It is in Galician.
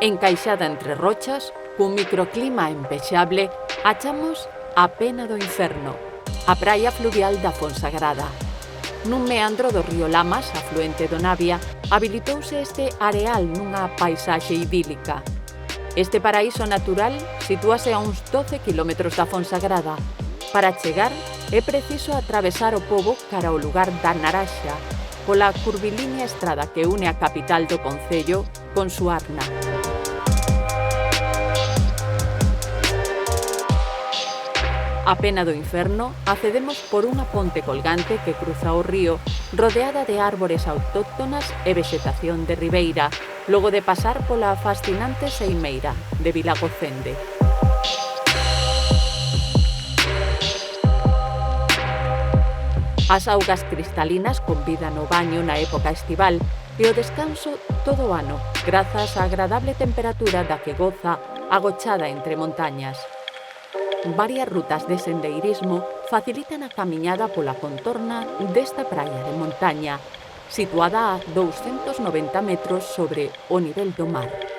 Encaixada entre rochas, cun microclima empexable, achamos a Pena do Inferno, a praia fluvial da Fonsagrada. Nun meandro do río Lamas, afluente do Navia, habilitouse este areal nunha paisaxe idílica. Este paraíso natural sitúase a uns 12 kilómetros da Fonsagrada. Para chegar, é preciso atravesar o pobo cara ao lugar da Naraxa, pola curvilínea estrada que une a capital do concello con Suarna. A Pena do Inferno accedemos por unha ponte colgante que cruza o río, rodeada de árbores autóctonas e vexetación de ribeira, logo de pasar pola fascinante Seimeira de Vilagocende. As augas cristalinas convidan o baño na época estival e o descanso todo o ano, grazas á agradable temperatura da que goza agochada entre montañas. Varias rutas de sendeirismo facilitan a camiñada pola contorna desta praia de montaña, situada a 290 metros sobre o nivel do mar.